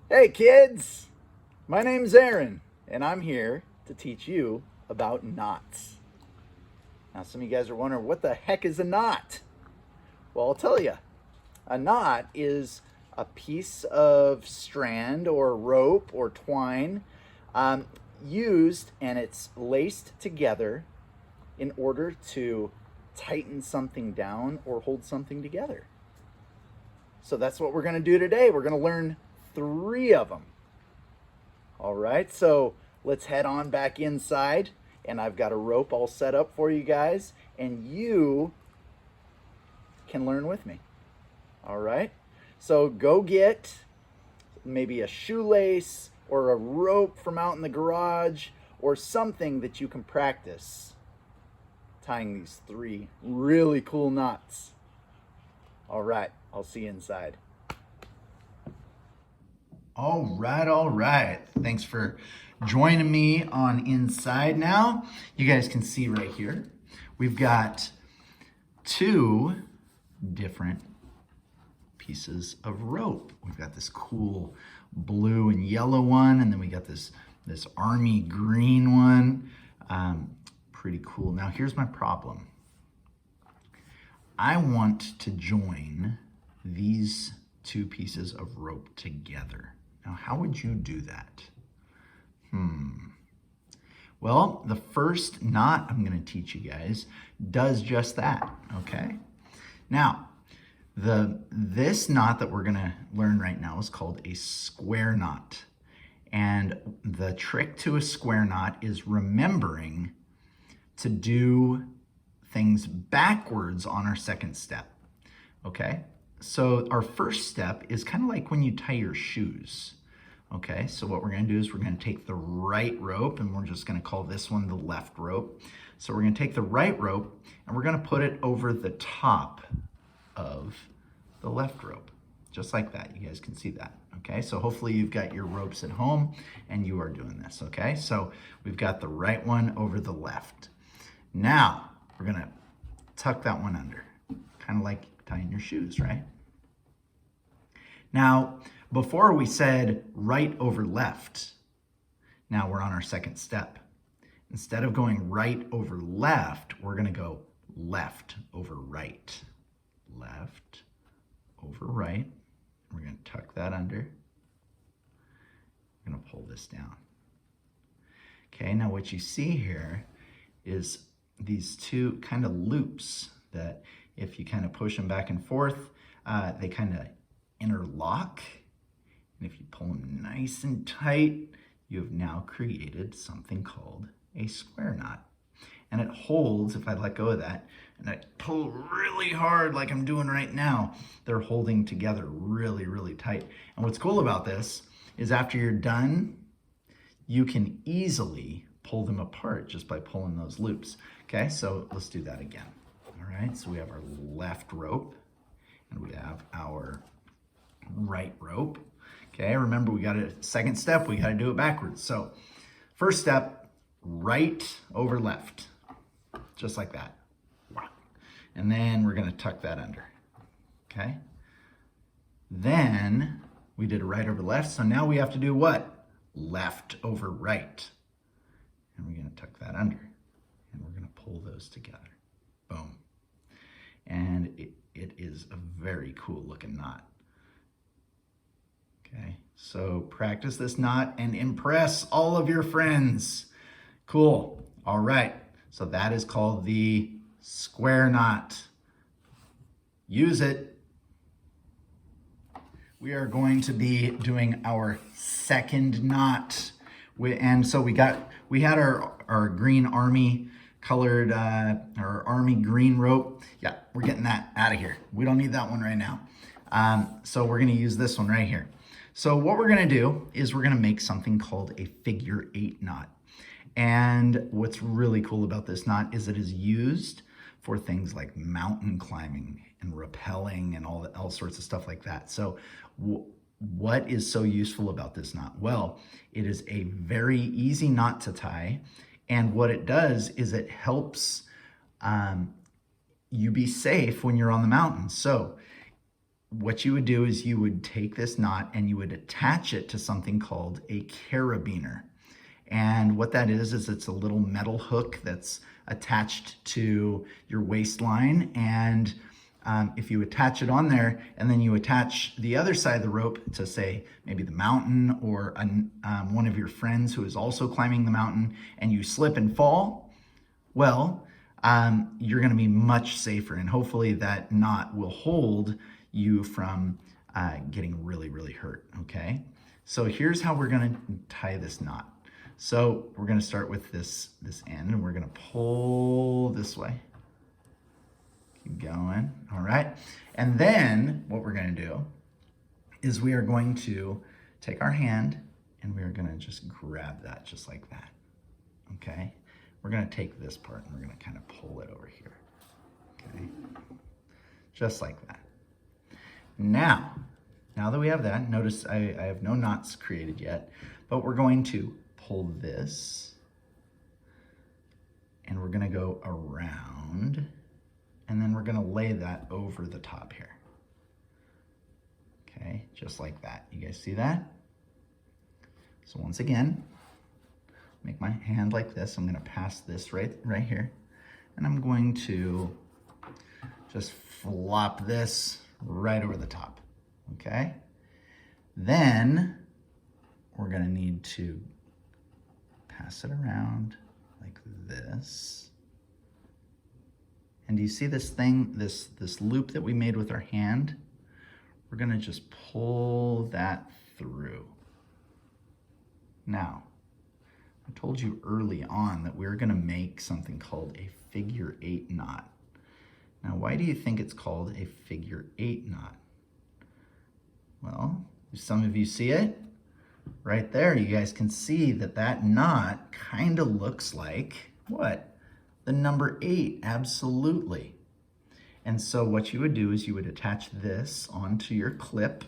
Hey kids, my name's Aaron, and I'm here to teach you about knots. Now, some of you guys are wondering, what the heck is a knot? Well, I'll tell you. A knot is a piece of strand or rope or twine um, used, and it's laced together in order to tighten something down or hold something together. So that's what we're going to do today. We're going to learn 3 of them. All right, so let's head on back inside, and I've got a rope all set up for you guys, and you can learn with me. All right, so go get maybe a shoelace or a rope from out in the garage or something that you can practice tying these 3 really cool knots. All right, I'll see you inside. All right, all right. Thanks for joining me on Inside now. You guys can see right here, we've got 2 different pieces of rope. We've got this cool blue and yellow one, and then we got this army green one. Pretty cool. Now here's my problem. I want to join these 2 pieces of rope together. Now, how would you do that? Well, the first knot I'm going to teach you guys does just that, okay? Now, this knot that we're going to learn right now is called a square knot. And the trick to a square knot is remembering to do things backwards on our second step, okay? So our first step is kind of like when you tie your shoes. Okay, so what we're gonna do is we're gonna take the right rope, and we're just gonna call this one the left rope. So we're gonna take the right rope and we're gonna put it over the top of the left rope, just like that. You guys can see that, okay? So hopefully you've got your ropes at home and you are doing this, okay? So we've got the right one over the left. Now, we're gonna tuck that one under, kind of like tying your shoes, right? Now, before we said right over left, now we're on our second step. Instead of going right over left, we're gonna go left over right. Left over right. We're gonna tuck that under. We're gonna pull this down. Okay, now what you see here is these 2 kind of loops that if you kind of push them back and forth, they kind of interlock. And if you pull them nice and tight, you have now created something called a square knot. And it holds, if I let go of that, and I pull really hard like I'm doing right now, they're holding together really, really tight. And what's cool about this is after you're done, you can easily pull them apart just by pulling those loops. Okay, so let's do that again. All right, so we have our left rope and we have our right rope. Okay, remember we got a second step, we got to do it backwards. So first step, right over left, just like that. And then we're going to tuck that under. Okay, then we did a right over left, so now we have to do what? Left over right. And we're going to tuck that under, and we're going to pull those together. Boom. And it is a very cool looking knot. Okay, so practice this knot and impress all of your friends. Cool. All right, so that is called the square knot. Use it. We are going to be doing our second knot. And so we had our green army colored, our army green rope. Yeah, we're getting that out of here. We don't need that one right now. So we're gonna use this one right here. So what we're gonna do is we're gonna make something called a figure 8 knot. And what's really cool about this knot is it is used for things like mountain climbing and rappelling and all sorts of stuff like that. So what is so useful about this knot? Well, it is a very easy knot to tie. And what it does is it helps you be safe when you're on the mountain. So what you would do is you would take this knot and you would attach it to something called a carabiner. And what that is it's a little metal hook that's attached to your waistline. And if you attach it on there and then you attach the other side of the rope to, say, maybe the mountain or one of your friends who is also climbing the mountain, and you slip and fall, well, you're going to be much safer, and hopefully that knot will hold you from getting really, really hurt, okay? So here's how we're going to tie this knot. So we're going to start with this end, and we're going to pull this way. Keep going, all right? And then what we're going to do is we are going to take our hand and we are going to just grab that just like that, okay? We're going to take this part and we're going to kind of pull it over here, okay? Just like that. Now that we have that, notice I have no knots created yet, but we're going to pull this and we're going to go around, and then we're going to lay that over the top here. Okay, just like that. You guys see that? So once again, make my hand like this. I'm going to pass this right here, and I'm going to just flop this right over the top. Okay? Then we're going to need to pass it around like this. And do you see this thing, this loop that we made with our hand? We're going to just pull that through. Now, I told you early on that we were going to make something called a figure 8 knot. Now, why do you think it's called a figure 8 knot? Well, some of you see it right there. You guys can see that knot kind of looks like what? The number 8, absolutely. And so what you would do is you would attach this onto your clip,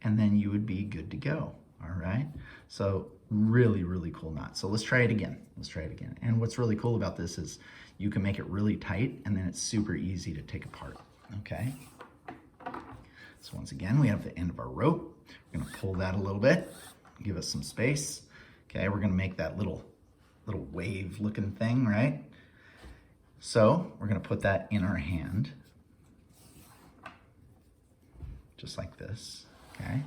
and then you would be good to go, all right? So really, really cool knot. So let's try it again. And what's really cool about this is you can make it really tight, and then it's super easy to take apart, okay? So once again, we have the end of our rope. We're gonna pull that a little bit, give us some space. Okay, we're gonna make that little wave looking thing, right? So we're going to put that in our hand, just like this, okay?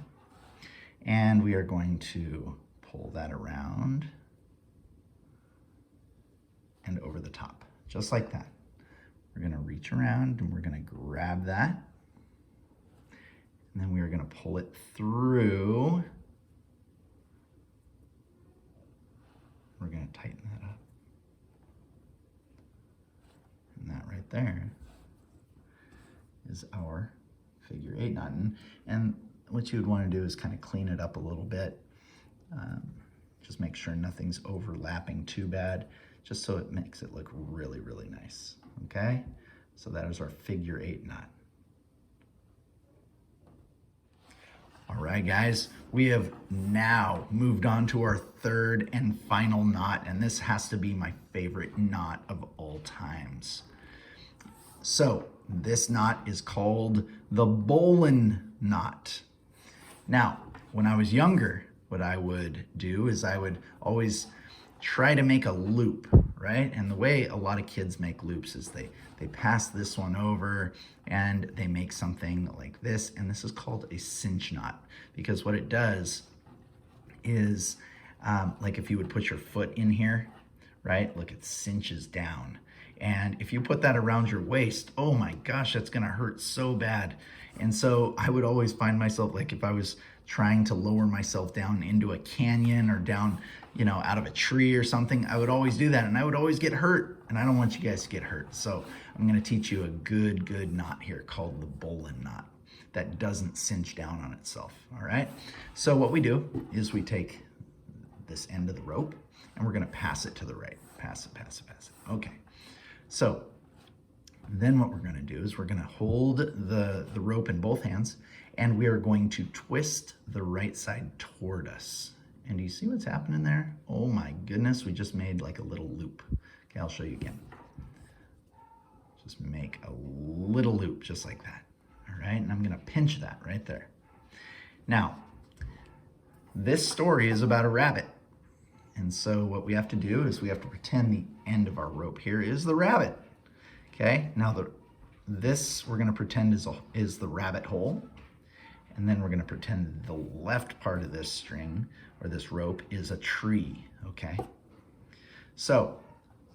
And we are going to pull that around and over the top, just like that. We're going to reach around and we're going to grab that. And then we are going to pull it through. We're going to tighten that up. And that right there is our figure 8 knot. And what you would want to do is kind of clean it up a little bit. Just make sure nothing's overlapping too bad, just so it makes it look really, really nice. Okay? So that is our figure 8 knot. All right, guys, we have now moved on to our third and final knot, and this has to be my favorite knot of all times. So this knot is called the bowline knot. Now, when I was younger, what I would do is I would always try to make a loop, right? And the way a lot of kids make loops is they pass this one over and they make something like this, and this is called a cinch knot, because what it does is, like if you would put your foot in here, right? Look, it cinches down. And if you put that around your waist, oh my gosh, that's gonna hurt so bad. And so I would always find myself, like if I was trying to lower myself down into a canyon or down, out of a tree or something, I would always do that, and I would always get hurt, and I don't want you guys to get hurt. So I'm gonna teach you a good knot here called the bowline knot that doesn't cinch down on itself, all right? So what we do is we take this end of the rope and we're gonna pass it to the right. Pass it. Okay. So then what we're going to do is we're going to hold the rope in both hands, and we are going to twist the right side toward us. And do you see what's happening there? Oh my goodness, we just made like a little loop. Okay, I'll show you again. Just make a little loop just like that. All right? And I'm gonna pinch that right there. Now, this story is about a rabbit. And so what we have to do is we have to pretend the end of our rope here is the rabbit. Okay, now this we're gonna pretend is the rabbit hole. And then we're gonna pretend the left part of this string or this rope is a tree, okay? So,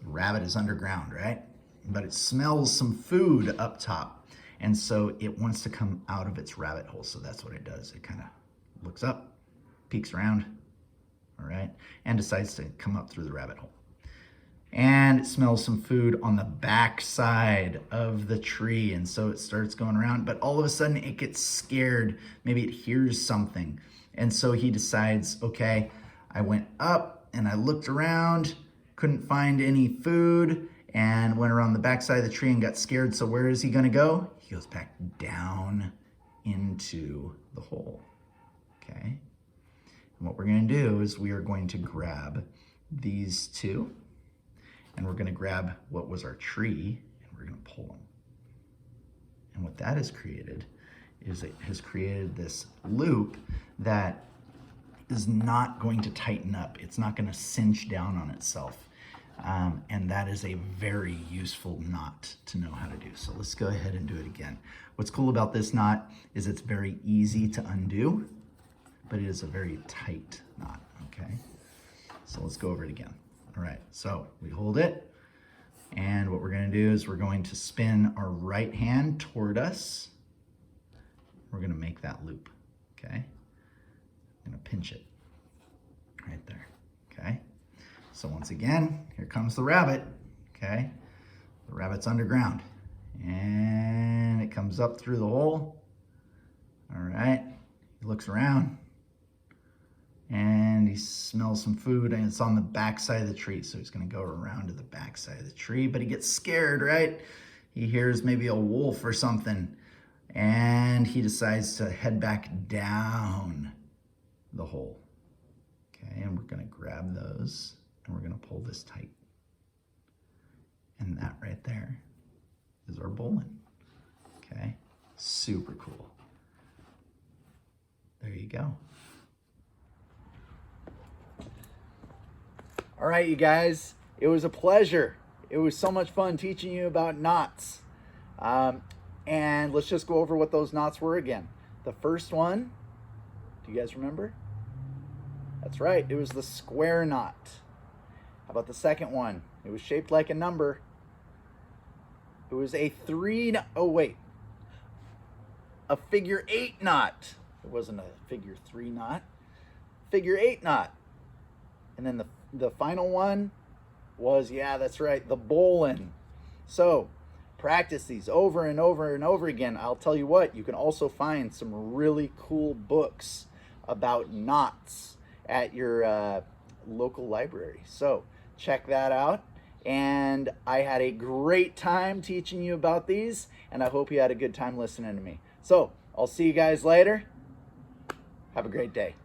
the rabbit is underground, right? But it smells some food up top. And so it wants to come out of its rabbit hole. So that's what it does. It kind of looks up, peeks around, all right? And decides to come up through the rabbit hole. And it smells some food on the back side of the tree. And so it starts going around, but all of a sudden it gets scared. Maybe it hears something. And so he decides, okay, I went up and I looked around, couldn't find any food, and went around the back side of the tree and got scared. So where is he gonna go? He goes back down into the hole, okay? And what we're gonna do is we are going to grab these two, and we're gonna grab what was our tree, and we're gonna pull them. And what that has created is it has created this loop that is not going to tighten up. It's not gonna cinch down on itself. And that is a very useful knot to know how to do. So let's go ahead and do it again. What's cool about this knot is it's very easy to undo, but it is a very tight knot, okay? So let's go over it again. All right, so we hold it, and what we're gonna do is we're going to spin our right hand toward us. We're gonna make that loop, okay? I'm gonna pinch it right there, okay? So once again, here comes the rabbit, okay? The rabbit's underground, and it comes up through the hole. All right, he looks around, and he smells some food, and it's on the back side of the tree. So he's gonna go around to the back side of the tree, but he gets scared, right? He hears maybe a wolf or something, and he decides to head back down the hole. Okay, and we're gonna grab those, and we're gonna pull this tight. And that right there is our bowline, okay? Super cool. There you go. All right, you guys, it was a pleasure. It was so much fun teaching you about knots. And let's just go over what those knots were again. The first one, do you guys remember? That's right, it was the square knot. How about the second one? It was shaped like a number. It was a a figure 8 knot. It wasn't a figure 3 knot. Figure 8 knot. And then the final one was, yeah, that's right, the bowline. So practice these over and over and over again. I'll tell you what, you can also find some really cool books about knots at your local library. So check that out. And I had a great time teaching you about these, and I hope you had a good time listening to me. So I'll see you guys later. Have a great day.